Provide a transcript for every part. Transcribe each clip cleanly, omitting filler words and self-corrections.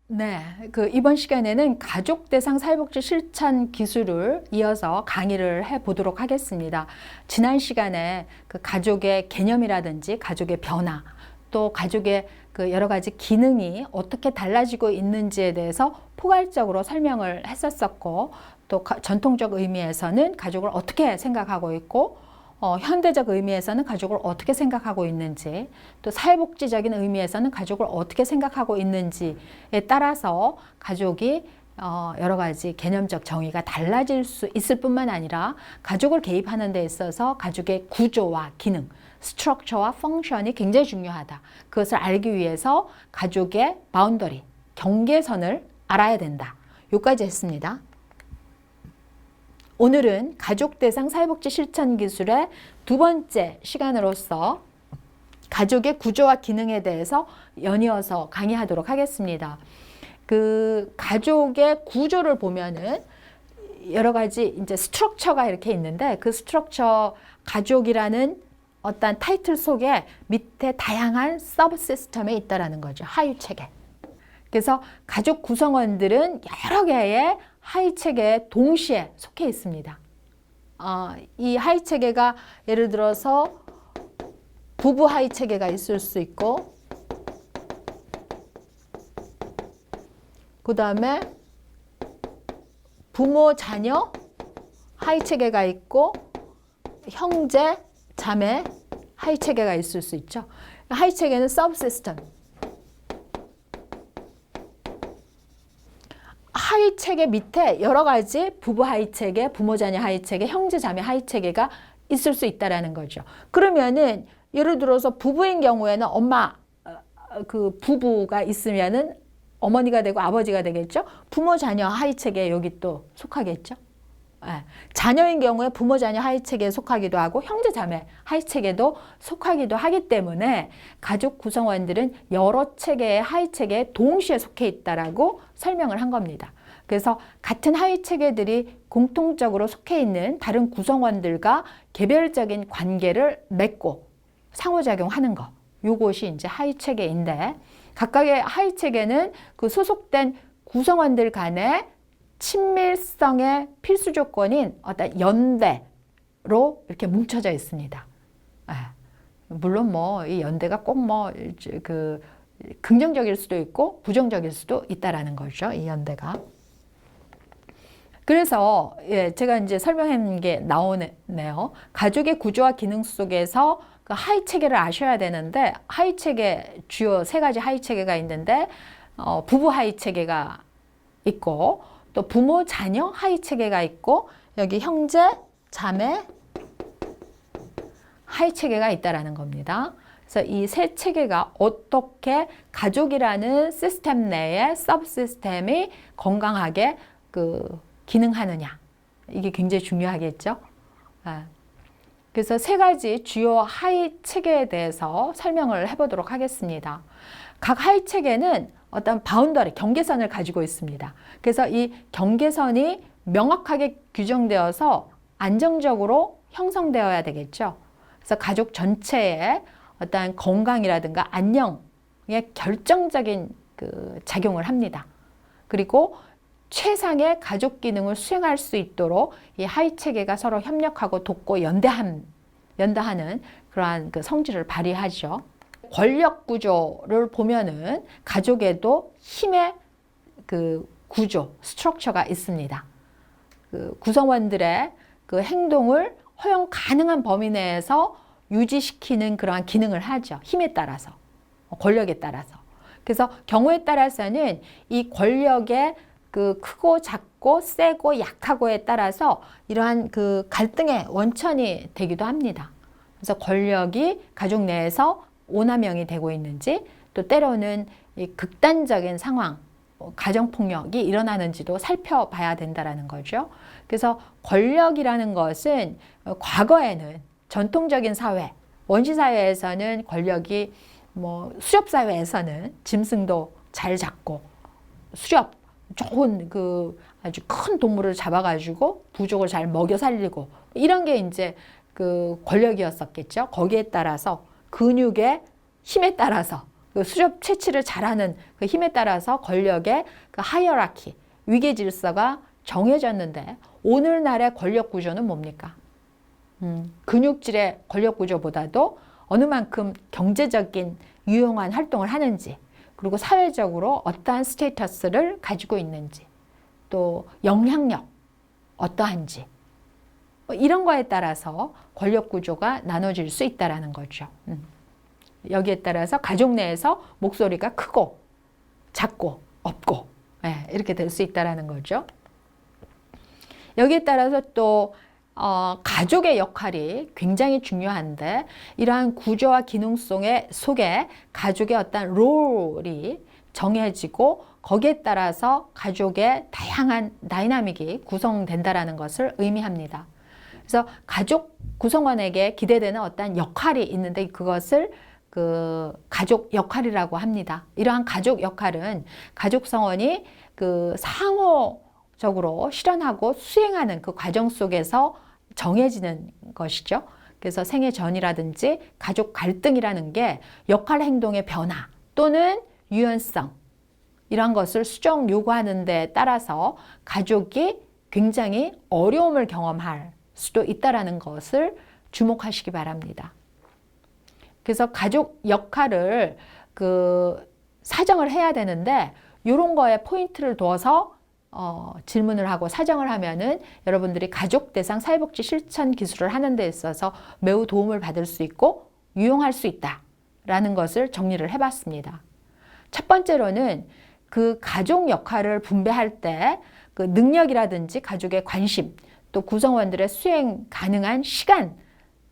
네, 이번 시간에는 가족 대상 사회복지 실천 기술을 이어서 강의를 해 보도록 하겠습니다. 지난 시간에 가족의 개념이라든지 가족의 변화, 또 가족의 여러 가지 기능이 어떻게 달라지고 있는지에 대해서 포괄적으로 설명을 했었었고, 또 전통적 의미에서는 가족을 어떻게 생각하고 있고, 현대적 의미에서는 가족을 어떻게 생각하고 있는지, 또 사회복지적인 의미에서는 가족을 어떻게 생각하고 있는지에 따라서 가족이 여러 가지 개념적 정의가 달라질 수 있을 뿐만 아니라 가족을 개입하는 데 있어서 가족의 구조와 기능, 스트럭처와 펑션이 굉장히 중요하다. 그것을 알기 위해서 가족의 바운더리, 경계선을 알아야 된다. 요까지 했습니다. 오늘은 가족 대상 사회복지 실천 기술의 두 번째 시간으로서 가족의 구조와 기능에 대해서 연이어서 강의하도록 하겠습니다. 가족의 구조를 보면은 여러 가지 이제 스트럭처가 이렇게 있는데, 그 스트럭처 가족이라는 어떤 타이틀 속에 밑에 다양한 서브 시스템에 있다라는 거죠. 하위 체계. 그래서 가족 구성원들은 여러 개의 하위 체계에 동시에 속해 있습니다. 이 하위 체계가 예를 들어서 부부 하위 체계가 있을 수 있고, 그 다음에 부모 자녀 하위 체계가 있고, 형제 자매 하위 체계가 있을 수 있죠. 하위 체계는 서브 시스템. 하위 체계 밑에 여러 가지 부부 하위 체계, 부모 자녀 하위 체계, 형제 자매 하위 체계가 있을 수 있다라는 거죠. 그러면은 예를 들어서 부부인 경우에는 부부가 있으면은 어머니가 되고 아버지가 되겠죠. 부모 자녀 하위 체계에 여기 또 속하겠죠. 네. 자녀인 경우에 부모 자녀 하위 체계에 속하기도 하고 형제 자매 하위 체계도 속하기도 하기 때문에 가족 구성원들은 여러 체계의 하위 체계에 동시에 속해 있다라고 설명을 한 겁니다. 그래서 같은 하위 체계들이 공통적으로 속해 있는 다른 구성원들과 개별적인 관계를 맺고 상호작용하는 거, 요것이 이제 하위 체계인데, 각각의 하위 체계는 그 소속된 구성원들 간의 친밀성의 필수 조건인 어떤 연대로 이렇게 뭉쳐져 있습니다. 물론 이 연대가 꼭 긍정적일 수도 있고 부정적일 수도 있다라는 거죠. 이 연대가. 그래서 제가 이제 설명한 게 나오네요. 가족의 구조와 기능 속에서 그 하위 체계를 아셔야 되는데, 하위 체계 주요 세 가지 하위 체계가 있는데, 부부 하위 체계가 있고, 또 부모 자녀 하위 체계가 있고, 여기 형제 자매 하위 체계가 있다라는 겁니다. 그래서 이 세 체계가 어떻게 가족이라는 시스템 내에 서브 시스템이 건강하게 기능하느냐, 이게 굉장히 중요하겠죠. 그래서 세 가지 주요 하위 체계에 대해서 설명을 해보도록 하겠습니다. 각 하위 체계는 어떤 바운더리, 경계선을 가지고 있습니다. 그래서 이 경계선이 명확하게 규정되어서 안정적으로 형성되어야 되겠죠. 그래서 가족 전체의 어떤 건강이라든가 안녕에 결정적인 작용을 합니다. 그리고 최상의 가족 기능을 수행할 수 있도록 이 하위 체계가 서로 협력하고 돕고 연대하는 그러한 성질을 발휘하죠. 권력 구조를 보면은 가족에도 힘의 구조, 스트럭처가 있습니다. 구성원들의 행동을 허용 가능한 범위 내에서 유지시키는 그러한 기능을 하죠. 힘에 따라서, 권력에 따라서. 그래서 경우에 따라서는 이 권력의 크고 작고 세고 약하고에 따라서 이러한 갈등의 원천이 되기도 합니다. 그래서 권력이 가족 내에서 오남용이 되고 있는지, 또 때로는 이 극단적인 상황, 가정폭력이 일어나는지도 살펴봐야 된다는 거죠. 그래서 권력이라는 것은 과거에는 전통적인 사회, 원시사회에서는 권력이 수렵사회에서는 짐승도 잘 잡고 수렵, 좋은 아주 큰 동물을 잡아가지고 부족을 잘 먹여 살리고, 이런 게 이제 권력이었었겠죠. 거기에 따라서 근육의 힘에 따라서 그 수렵 채취를 잘하는 그 힘에 따라서 권력의 그 하이어라키, 위계 질서가 정해졌는데 오늘날의 권력 구조는 뭡니까? 근육질의 권력 구조보다도 어느 만큼 경제적인 유용한 활동을 하는지, 그리고 사회적으로 어떠한 스테이터스를 가지고 있는지, 또 영향력 어떠한지, 이런 거에 따라서 권력 구조가 나눠질 수 있다는 거죠. 여기에 따라서 가족 내에서 목소리가 크고 작고 없고, 이렇게 될 수 있다는 거죠. 여기에 따라서 또 가족의 역할이 굉장히 중요한데, 이러한 구조와 기능 속에 가족의 어떤 롤이 정해지고 거기에 따라서 가족의 다양한 다이나믹이 구성된다는 것을 의미합니다. 그래서 가족 구성원에게 기대되는 어떤 역할이 있는데 그것을 그 가족 역할이라고 합니다. 이러한 가족 역할은 가족 성원이 그 상호적으로 실현하고 수행하는 그 과정 속에서 정해지는 것이죠. 그래서 생애 전이라든지 가족 갈등이라는 게 역할 행동의 변화 또는 유연성, 이런 것을 수정 요구하는 데 따라서 가족이 굉장히 어려움을 경험할 수도 있다는 것을 주목하시기 바랍니다. 그래서 가족 역할을 그 사정을 해야 되는데, 이런 거에 포인트를 둬서 질문을 하고 사정을 하면은 여러분들이 가족 대상 사회복지 실천 기술을 하는 데 있어서 매우 도움을 받을 수 있고 유용할 수 있다라는 것을 정리를 해봤습니다. 첫 번째로는 그 가족 역할을 분배할 때 그 능력이라든지 가족의 관심, 또 구성원들의 수행 가능한 시간,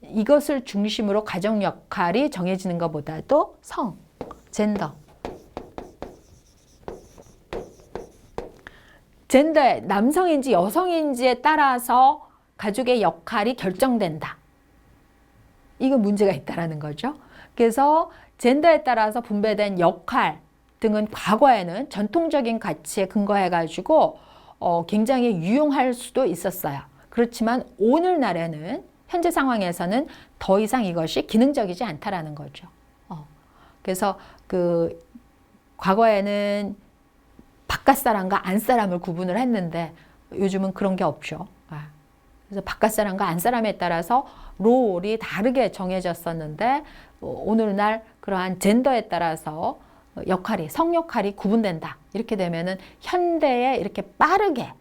이것을 중심으로 가족 역할이 정해지는 것보다도 성, 젠더의 남성인지 여성인지에 따라서 가족의 역할이 결정된다. 이거 문제가 있다는 거죠. 그래서 젠더에 따라서 분배된 역할 등은 과거에는 전통적인 가치에 근거해가지고 굉장히 유용할 수도 있었어요. 그렇지만 오늘날에는 현재 상황에서는 더 이상 이것이 기능적이지 않다라는 거죠. 그래서 그 과거에는 바깥 사람과 안 사람을 구분을 했는데 요즘은 그런 게 없죠. 그래서 바깥 사람과 안 사람에 따라서 롤이 다르게 정해졌었는데 오늘날 그러한 젠더에 따라서 역할이, 성 역할이 구분된다. 이렇게 되면은 현대에 이렇게 빠르게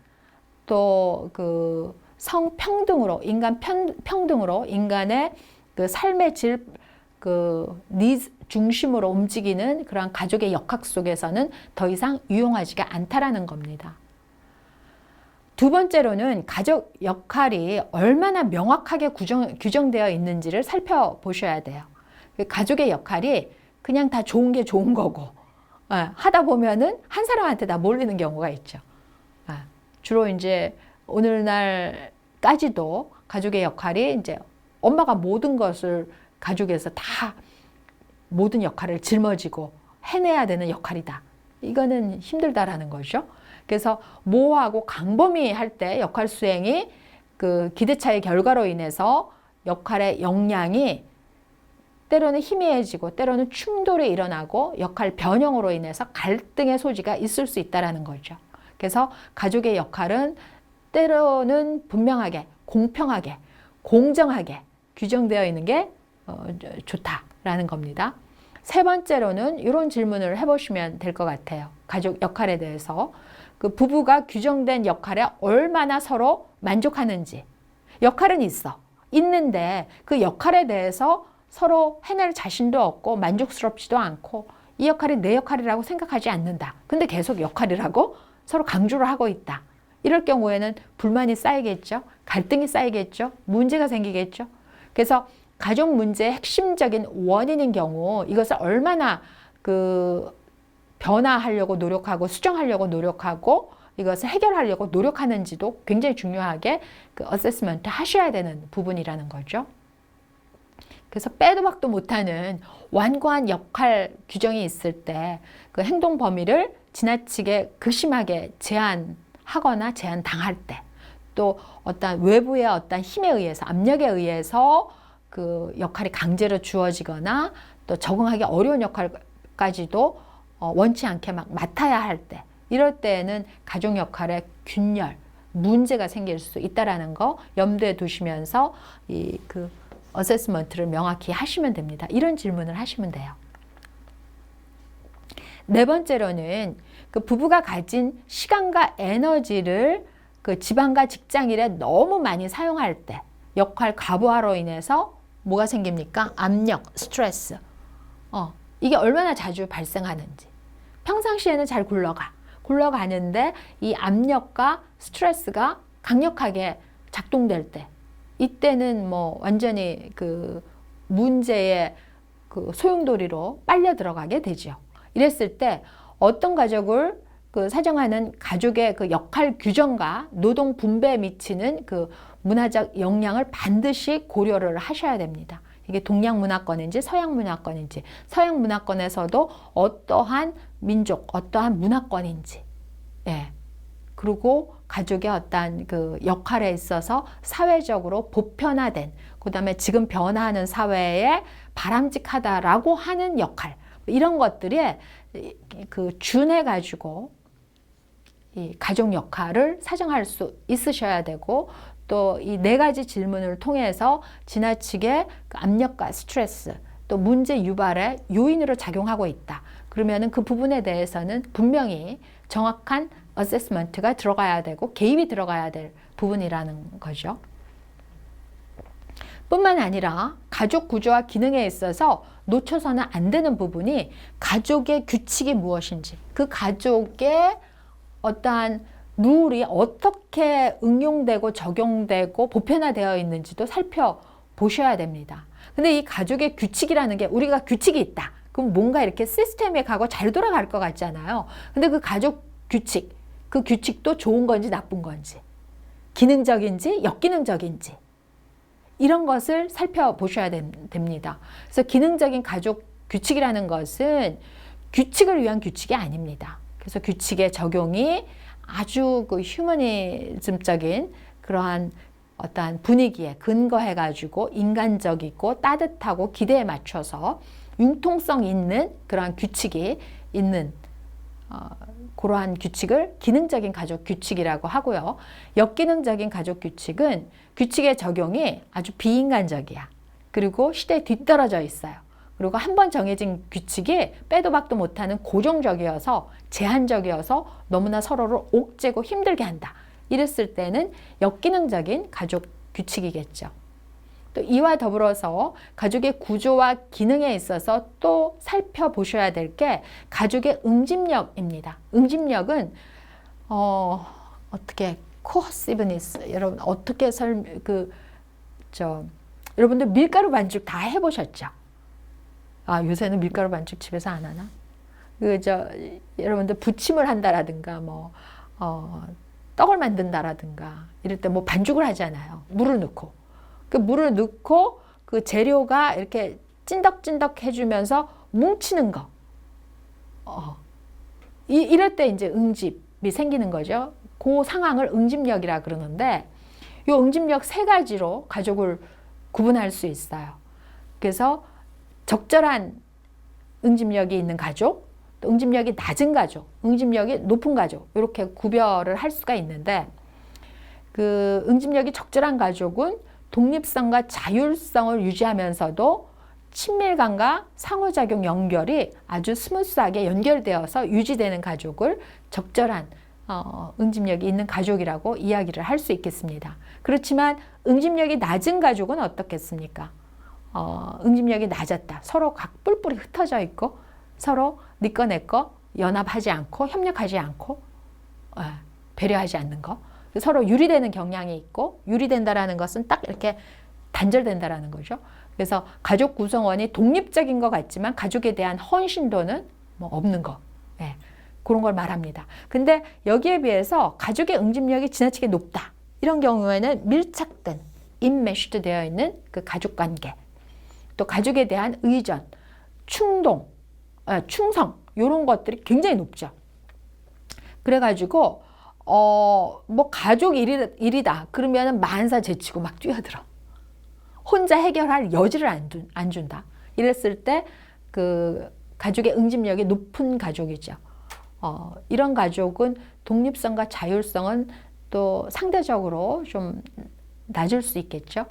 또 그 성평등으로, 인간 평등으로 인간의 그 삶의 질, 그 니즈 중심으로 움직이는 그러한 가족의 역학 속에서는 더 이상 유용하지가 않다라는 겁니다. 두 번째로는 가족 역할이 얼마나 명확하게 규정되어 있는지를 살펴보셔야 돼요. 가족의 역할이 그냥 다 좋은 게 좋은 거고, 하다 보면은 한 사람한테 다 몰리는 경우가 있죠. 주로 이제 오늘날까지도 가족의 역할이 이제 엄마가 모든 것을 가족에서 다 모든 역할을 짊어지고 해내야 되는 역할이다. 이거는 힘들다라는 거죠. 그래서 모호하고 광범위할 때 역할 수행이 그 기대차의 결과로 인해서 역할의 역량이 때로는 희미해지고 때로는 충돌이 일어나고 역할 변형으로 인해서 갈등의 소지가 있을 수 있다는 거죠. 그래서 가족의 역할은 때로는 분명하게, 공평하게, 공정하게 규정되어 있는 게 좋다라는 겁니다. 세 번째로는 이런 질문을 해보시면 될 것 같아요. 가족 역할에 대해서. 그 부부가 규정된 역할에 얼마나 서로 만족하는지. 역할은 있는데 그 역할에 대해서 서로 해낼 자신도 없고 만족스럽지도 않고 이 역할이 내 역할이라고 생각하지 않는다. 근데 계속 역할이라고 서로 강조를 하고 있다. 이럴 경우에는 불만이 쌓이겠죠. 갈등이 쌓이겠죠. 문제가 생기겠죠. 그래서 가족 문제의 핵심적인 원인인 경우 이것을 얼마나 그 변화하려고 노력하고 수정하려고 노력하고 이것을 해결하려고 노력하는지도 굉장히 중요하게 그 어세스먼트 하셔야 되는 부분이라는 거죠. 그래서 빼도 박도 못하는 완고한 역할 규정이 있을 때 그 행동 범위를 지나치게 극심하게 제한하거나 제한당할 때, 또 어떤 외부의 어떤 힘에 의해서, 압력에 의해서 그 역할이 강제로 주어지거나 또 적응하기 어려운 역할을 역할까지도 원치 않게 막 맡아야 할 때, 이럴 때에는 가족 역할에 균열, 문제가 생길 수 있다라는 거 염두에 두시면서 그 어세스먼트를 명확히 하시면 됩니다. 이런 질문을 하시면 돼요. 네 번째로는 그 부부가 가진 시간과 에너지를 그 집안과 직장일에 너무 많이 사용할 때 역할 과부하로 인해서 뭐가 생깁니까? 압력, 스트레스. 이게 얼마나 자주 발생하는지. 평상시에는 잘 굴러가는데 이 압력과 스트레스가 강력하게 작동될 때, 이때는 뭐 완전히 그 문제의 그 소용돌이로 빨려 들어가게 되죠. 이랬을 때 어떤 가족을 그 사정하는 가족의 그 역할 규정과 노동 분배에 미치는 그 문화적 영향을 반드시 고려를 하셔야 됩니다. 이게 동양 문화권인지 서양 문화권인지, 서양 문화권에서도 어떠한 민족, 어떠한 문화권인지, 예. 그리고 가족의 어떠한 그 역할에 있어서 사회적으로 보편화된, 그 다음에 지금 변화하는 사회에 바람직하다라고 하는 역할, 이런 것들에 그 준해가지고 이 가족 역할을 사정할 수 있으셔야 되고, 또 이 네 가지 질문을 통해서 지나치게 그 압력과 스트레스, 또 문제 유발의 요인으로 작용하고 있다. 그러면은 그 부분에 대해서는 분명히 정확한 어세스먼트가 들어가야 되고 개입이 들어가야 될 부분이라는 거죠. 뿐만 아니라 가족 구조와 기능에 있어서 놓쳐서는 안 되는 부분이 가족의 규칙이 무엇인지, 그 가족의 어떠한 룰이 어떻게 응용되고 적용되고 보편화되어 있는지도 살펴보셔야 됩니다. 근데 이 가족의 규칙이라는 게, 우리가 규칙이 있다. 그럼 뭔가 이렇게 시스템에 잘 돌아갈 것 같잖아요. 근데 그 가족 규칙, 그 규칙도 좋은 건지 나쁜 건지, 기능적인지 역기능적인지, 이런 것을 살펴보셔야 됩니다. 그래서 기능적인 가족 규칙이라는 것은 규칙을 위한 규칙이 아닙니다. 그래서 규칙의 적용이 아주 그 휴머니즘적인 그러한 어떠한 분위기에 근거해가지고 인간적이고 따뜻하고 기대에 맞춰서 융통성 있는 그러한 규칙이 있는 그러한 규칙을 기능적인 가족 규칙이라고 하고요. 역기능적인 가족 규칙은 규칙의 적용이 아주 비인간적이야. 그리고 시대에 뒤떨어져 있어요. 그리고 한번 정해진 규칙이 빼도 박도 못하는 고정적이어서 제한적이어서 너무나 서로를 옥죄고 힘들게 한다. 이랬을 때는 역기능적인 가족 규칙이겠죠. 또 이와 더불어서 가족의 구조와 기능에 있어서 또 살펴보셔야 될 게 가족의 응집력입니다. 응집력은 어떻게 cohesiveness, 여러분 어떻게 여러분들 밀가루 반죽 다 해보셨죠? 요새는 밀가루 반죽 집에서 안 하나? 여러분들 부침을 한다라든가 떡을 만든다라든가 이럴 때 뭐 반죽을 하잖아요. 물을 넣고. 그 물을 넣고 그 재료가 이렇게 찐덕찐덕 해주면서 뭉치는 거. 이럴 때 이제 응집이 생기는 거죠. 그 상황을 응집력이라 그러는데, 이 응집력 세 가지로 가족을 구분할 수 있어요. 그래서 적절한 응집력이 있는 가족, 또 응집력이 낮은 가족, 응집력이 높은 가족, 이렇게 구별을 할 수가 있는데, 그 응집력이 적절한 가족은 독립성과 자율성을 유지하면서도 친밀감과 상호작용 연결이 아주 스무스하게 연결되어서 유지되는 가족을 적절한 응집력이 있는 가족이라고 이야기를 할 수 있겠습니다. 그렇지만 응집력이 낮은 가족은 어떻겠습니까? 응집력이 낮았다. 서로 각 뿔뿔이 흩어져 있고 서로 네 거 내 거 연합하지 않고 협력하지 않고 배려하지 않는 거. 서로 유리되는 경향이 있고, 유리된다라는 것은 딱 이렇게 단절된다라는 거죠. 그래서 가족 구성원이 독립적인 것 같지만 가족에 대한 헌신도는 뭐 없는 거. 그런 걸 말합니다. 근데 여기에 비해서 가족의 응집력이 지나치게 높다. 이런 경우에는 밀착된, 인메쉬드 되어 있는 그 가족 관계, 또 가족에 대한 의존, 충성, 이런 것들이 굉장히 높죠. 그래가지고 뭐 가족 일이다 그러면은 만사 제치고 막 뛰어들어. 혼자 해결할 여지를 안 준다. 이랬을 때 그 가족의 응집력이 높은 가족이죠. 이런 가족은 독립성과 자율성은 또 상대적으로 좀 낮을 수 있겠죠.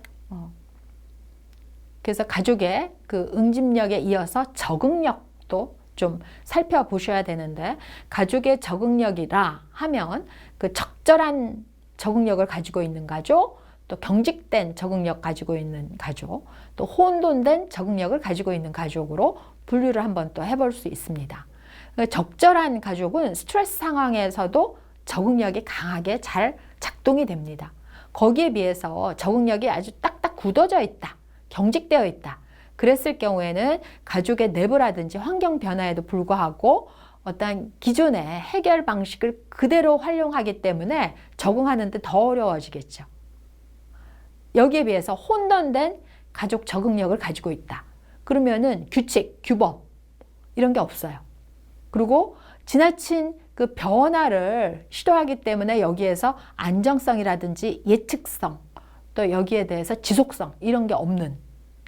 그래서 가족의 그 응집력에 이어서 적응력도 좀 살펴보셔야 되는데, 가족의 적응력이라 하면 그 적절한 적응력을 가지고 있는 가족, 또 경직된 적응력 가지고 있는 가족, 또 혼돈된 적응력을 가지고 있는 가족으로 분류를 한번 또 해볼 수 있습니다. 적절한 가족은 스트레스 상황에서도 적응력이 강하게 잘 작동이 됩니다. 거기에 비해서 적응력이 아주 딱딱 굳어져 있다, 경직되어 있다, 그랬을 경우에는 가족의 내부라든지 환경 변화에도 불구하고 어떤 기존의 해결 방식을 그대로 활용하기 때문에 적응하는 데 더 어려워지겠죠. 여기에 비해서 혼돈된 가족 적응력을 가지고 있다. 그러면은 규칙, 규범 이런 게 없어요. 그리고 지나친 그 변화를 시도하기 때문에 여기에서 안정성이라든지 예측성, 또 여기에 대해서 지속성 이런 게 없는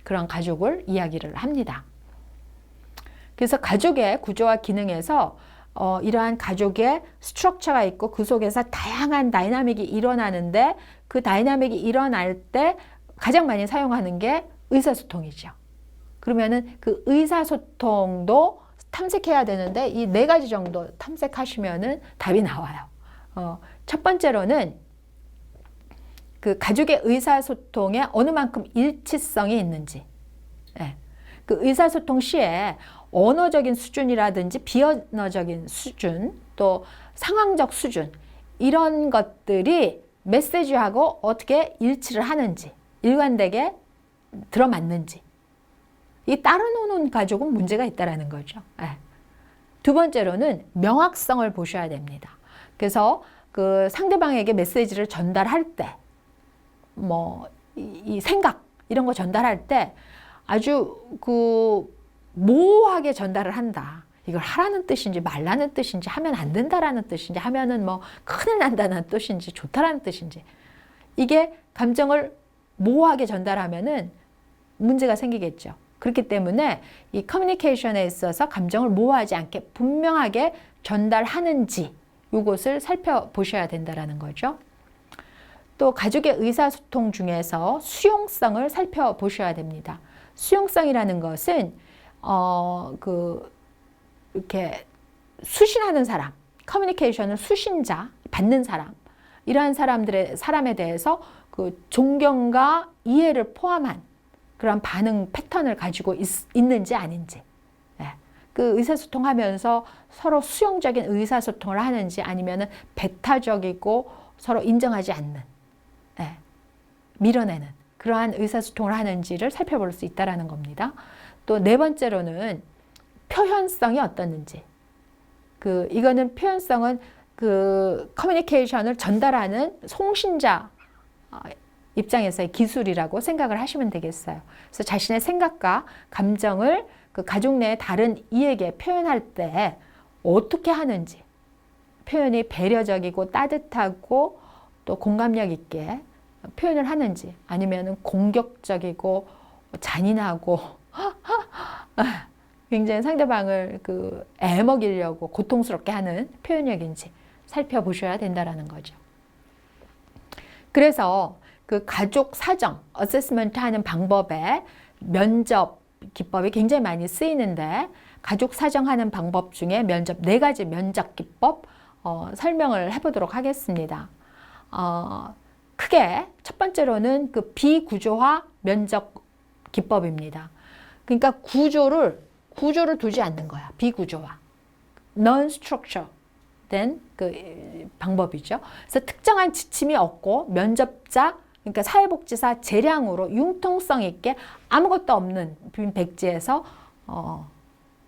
그런 가족을 이야기를 합니다. 그래서 가족의 구조와 기능에서 이러한 가족의 스트럭처가 있고 그 속에서 다양한 다이나믹이 일어나는데, 그 다이나믹이 일어날 때 가장 많이 사용하는 게 의사소통이죠. 그러면은 그 의사소통도 탐색해야 되는데 이 4가지 정도 탐색하시면은 답이 나와요. 첫 번째로는 그 가족의 의사소통에 어느 만큼 일치성이 있는지. 네. 그 의사소통 시에 언어적인 수준이라든지 비언어적인 수준, 또 상황적 수준, 이런 것들이 메시지하고 어떻게 일치를 하는지, 일관되게 들어맞는지. 이 따로 노는 가족은 문제가 있다는 거죠. 네. 두 번째로는 명확성을 보셔야 됩니다. 그래서 그 상대방에게 메시지를 전달할 때, 이 생각, 이런 거 전달할 때 아주 그 모호하게 전달을 한다. 이걸 하라는 뜻인지 말라는 뜻인지, 하면 안 된다라는 뜻인지, 하면은 큰일 난다는 뜻인지, 좋다라는 뜻인지, 이게 감정을 모호하게 전달하면은 문제가 생기겠죠. 그렇기 때문에 이 커뮤니케이션에 있어서 감정을 모호하지 않게 분명하게 전달하는지 이것을 살펴보셔야 된다는 거죠. 또 가족의 의사소통 중에서 수용성을 살펴보셔야 됩니다. 수용성이라는 것은 이렇게 수신하는 사람, 커뮤니케이션을 수신자, 받는 사람, 이러한 사람에 대해서 그 존경과 이해를 포함한 그런 반응 패턴을 가지고 있는지 아닌지, 그 의사소통하면서 서로 수용적인 의사소통을 하는지, 아니면은 배타적이고 서로 인정하지 않는, 밀어내는 그러한 의사소통을 하는지를 살펴볼 수 있다는 겁니다. 또 4번째로는 표현성이 어떻는지. 이거는 표현성은 그 커뮤니케이션을 전달하는 송신자 입장에서의 기술이라고 생각을 하시면 되겠어요. 그래서 자신의 생각과 감정을 그 가족 내의 다른 이에게 표현할 때 어떻게 하는지, 표현이 배려적이고 따뜻하고 또 공감력 있게 표현을 하는지, 아니면 공격적이고 잔인하고 굉장히 상대방을 애먹이려고 고통스럽게 하는 표현력인지 살펴보셔야 된다는 거죠. 그래서 그 가족 사정, 어세스먼트 하는 방법에 면접 기법이 굉장히 많이 쓰이는데, 가족 사정하는 방법 중에 4가지 면접 기법 설명을 해보도록 하겠습니다. 크게 첫 번째로는 그 비구조화 면접 기법입니다. 그러니까 구조를 두지 않는 거야. 비구조화, non-structure 된 그 방법이죠. 그래서 특정한 지침이 없고 면접자, 그러니까 사회복지사 재량으로 융통성 있게 아무것도 없는 빈 백지에서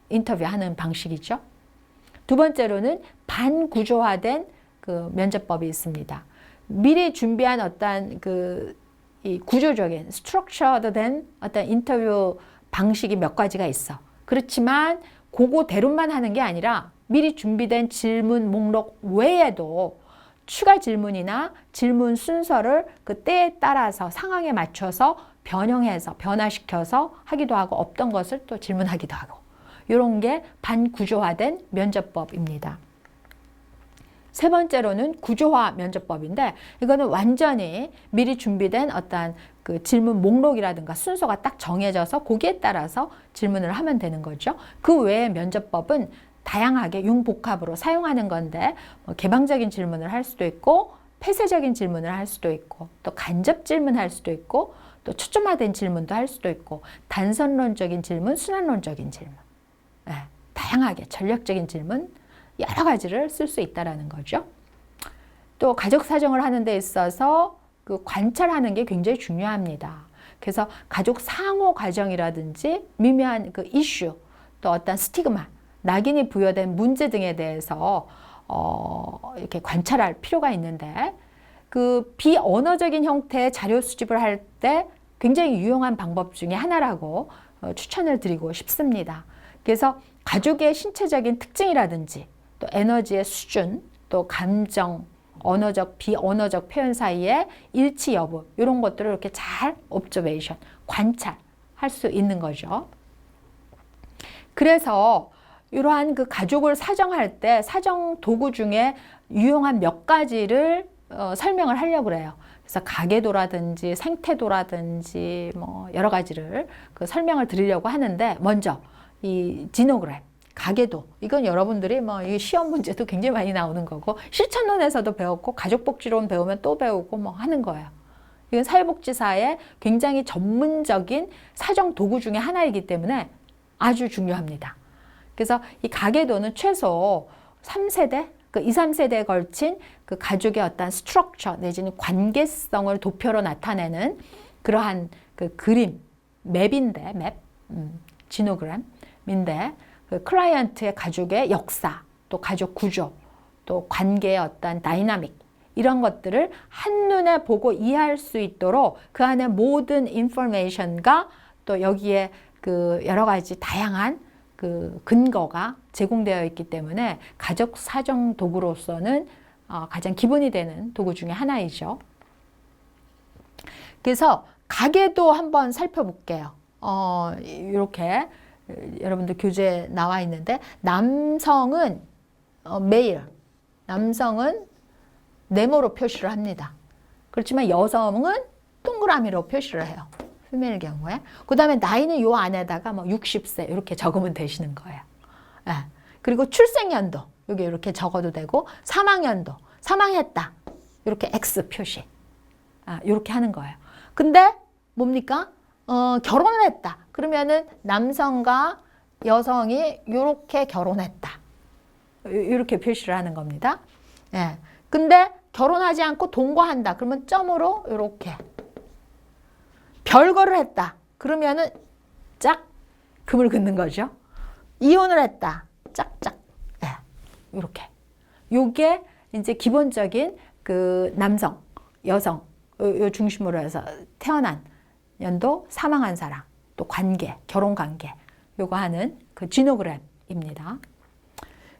인터뷰하는 방식이죠. 두 번째로는 반구조화된 그 면접법이 있습니다. 미리 준비한 어떤 이 구조적인 스트럭처드된 어떤 인터뷰 방식이 몇 가지가 있어. 그렇지만 그거대로만 하는 게 아니라 미리 준비된 질문 목록 외에도 추가 질문이나 질문 순서를 그 때에 따라서 상황에 맞춰서 변형해서 변화시켜서 하기도 하고, 없던 것을 또 질문하기도 하고, 이런 게 반구조화된 면접법입니다. 세 번째로는 구조화 면접법인데 이거는 완전히 미리 준비된 어떤 그 질문 목록이라든가 순서가 딱 정해져서 거기에 따라서 질문을 하면 되는 거죠. 그 외에 면접법은 다양하게 융복합으로 사용하는 건데 뭐 개방적인 질문을 할 수도 있고 폐쇄적인 질문을 할 수도 있고 또 간접 질문할 수도 있고 또 초점화된 질문도 할 수도 있고 단선론적인 질문, 순환론적인 질문, 다양하게 전략적인 질문 여러 가지를 쓸 수 있다라는 거죠. 또 가족 사정을 하는 데 있어서 그 관찰하는 게 굉장히 중요합니다. 그래서 가족 상호 과정이라든지 미묘한 그 이슈, 또 어떤 스티그마, 낙인이 부여된 문제 등에 대해서 이렇게 관찰할 필요가 있는데 그 비언어적인 형태의 자료 수집을 할 때 굉장히 유용한 방법 중에 하나라고 추천을 드리고 싶습니다. 그래서 가족의 신체적인 특징이라든지 또 에너지의 수준, 또 감정, 언어적, 비언어적 표현 사이의 일치 여부 이런 것들을 이렇게 잘 옵저베이션, 관찰할 수 있는 거죠. 그래서 이러한 그 가족을 사정할 때 사정 도구 중에 유용한 몇 가지를 설명을 하려고 그래요. 그래서 가계도라든지 생태도라든지 뭐 여러 가지를 그 설명을 드리려고 하는데 먼저 이 지노그램, 가계도 이건 여러분들이 뭐 이 시험 문제도 굉장히 많이 나오는 거고 실천론에서도 배웠고 가족복지론 배우면 또 배우고 뭐 하는 거예요. 이건 사회복지사의 굉장히 전문적인 사정 도구 중에 하나이기 때문에 아주 중요합니다. 그래서 이 가계도는 최소 3세대, 그 2, 3세대에 걸친 그 가족의 어떤 스트럭처 내지는 관계성을 도표로 나타내는 그러한 그 그림, 맵인데, 지노그램인데 그 클라이언트의 가족의 역사, 또 가족 구조, 또 관계의 어떤 다이나믹 이런 것들을 한눈에 보고 이해할 수 있도록 그 안에 모든 인포메이션과 또 여기에 그 여러 가지 다양한 그 근거가 제공되어 있기 때문에 가족 사정 도구로서는 가장 기본이 되는 도구 중에 하나이죠. 그래서 가계도 한번 살펴볼게요. 이렇게 여러분들 교재에 나와 있는데 남성은 메일, 남성은 네모로 표시를 합니다. 그렇지만 여성은 동그라미로 표시를 해요. female 경우에. 그 다음에 나이는 요 안에다가 뭐 60세 이렇게 적으면 되시는 거예요. 그리고 출생연도 여기 이렇게 적어도 되고 사망연도, 사망했다 이렇게 X 표시 이렇게 하는 거예요. 근데 뭡니까? 결혼을 했다. 그러면은 남성과 여성이 이렇게 결혼했다. 이렇게 표시를 하는 겁니다. 근데 결혼하지 않고 동거한다. 그러면 점으로 이렇게. 별거를 했다. 그러면은 짝 금을 긋는 거죠. 이혼을 했다. 짝짝. 이렇게. 요게 이제 기본적인 그 남성, 여성 요 중심으로 해서 태어난 연도, 사망한 사람, 또 관계, 결혼 관계 요거 하는 그 지노그램입니다.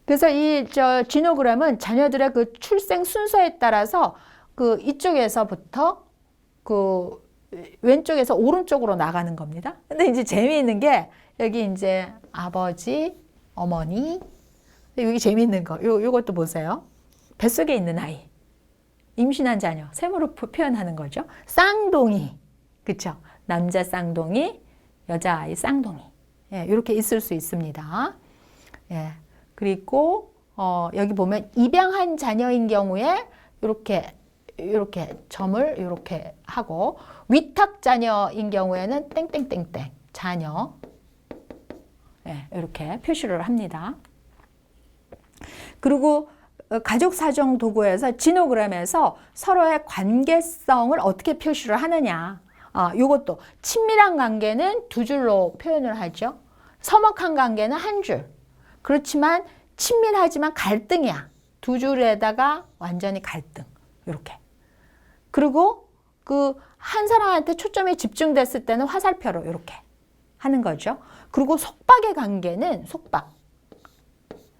그래서 이 지노그램은 자녀들의 그 출생 순서에 따라서 그 이쪽에서부터 그 왼쪽에서 오른쪽으로 나가는 겁니다. 근데 이제 재미있는 게 여기 이제 아버지, 어머니 여기 재미있는 거 요것도 보세요. 뱃속에 있는 아이, 임신한 자녀, 셈으로 표현하는 거죠. 쌍둥이, 그쵸? 남자 쌍둥이, 여자아이 쌍둥이. 이렇게 있을 수 있습니다. 그리고 여기 보면 입양한 자녀인 경우에 이렇게 점을 이렇게 하고 위탁 자녀인 경우에는 땡땡땡땡 자녀 이렇게 표시를 합니다. 그리고 가족 사정 도구에서 지노그램에서 서로의 관계성을 어떻게 표시를 하느냐. 요것도 친밀한 관계는 두 줄로 표현을 하죠. 서먹한 관계는 한 줄. 그렇지만 친밀하지만 갈등이야. 두 줄에다가 완전히 갈등. 이렇게. 그리고 그 한 사람한테 초점이 집중됐을 때는 화살표로 이렇게 하는 거죠. 그리고 속박의 관계는 속박.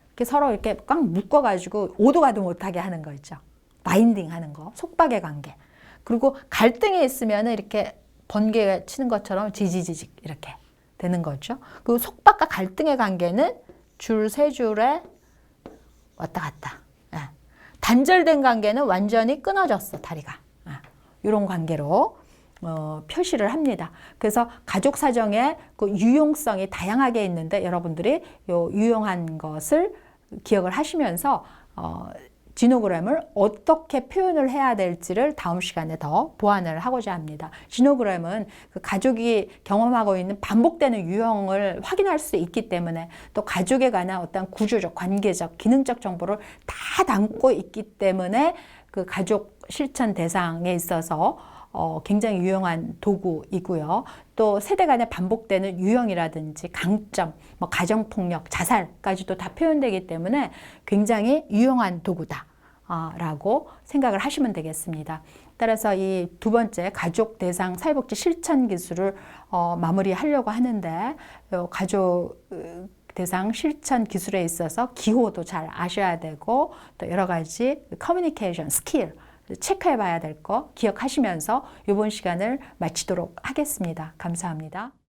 이렇게 서로 이렇게 꽉 묶어가지고 오도 가도 못하게 하는 거 있죠. 바인딩 하는 거. 속박의 관계. 그리고 갈등이 있으면 이렇게 번개 치는 것처럼 지지지직 이렇게 되는 거죠. 그 속박과 갈등의 관계는 줄 세 줄에 왔다 갔다. 예. 단절된 관계는 완전히 끊어졌어, 다리가. 예. 이런 관계로 표시를 합니다. 그래서 가족 사정의 그 유용성이 다양하게 있는데 여러분들이 요 유용한 것을 기억을 하시면서 지노그램을 어떻게 표현을 해야 될지를 다음 시간에 더 보완을 하고자 합니다. 지노그램은 그 가족이 경험하고 있는 반복되는 유형을 확인할 수 있기 때문에 또 가족에 관한 어떤 구조적, 관계적, 기능적 정보를 다 담고 있기 때문에 그 가족 실천 대상에 있어서 굉장히 유용한 도구이고요. 또 세대 간에 반복되는 유형이라든지 강점, 뭐 가정폭력, 자살까지도 다 표현되기 때문에 굉장히 유용한 도구다. 라고 생각을 하시면 되겠습니다. 따라서 이 두 번째 가족 대상 사회복지 실천 기술을 마무리하려고 하는데 가족 대상 실천 기술에 있어서 기호도 잘 아셔야 되고 또 여러 가지 커뮤니케이션 스킬 체크해 봐야 될 거 기억하시면서 이번 시간을 마치도록 하겠습니다. 감사합니다.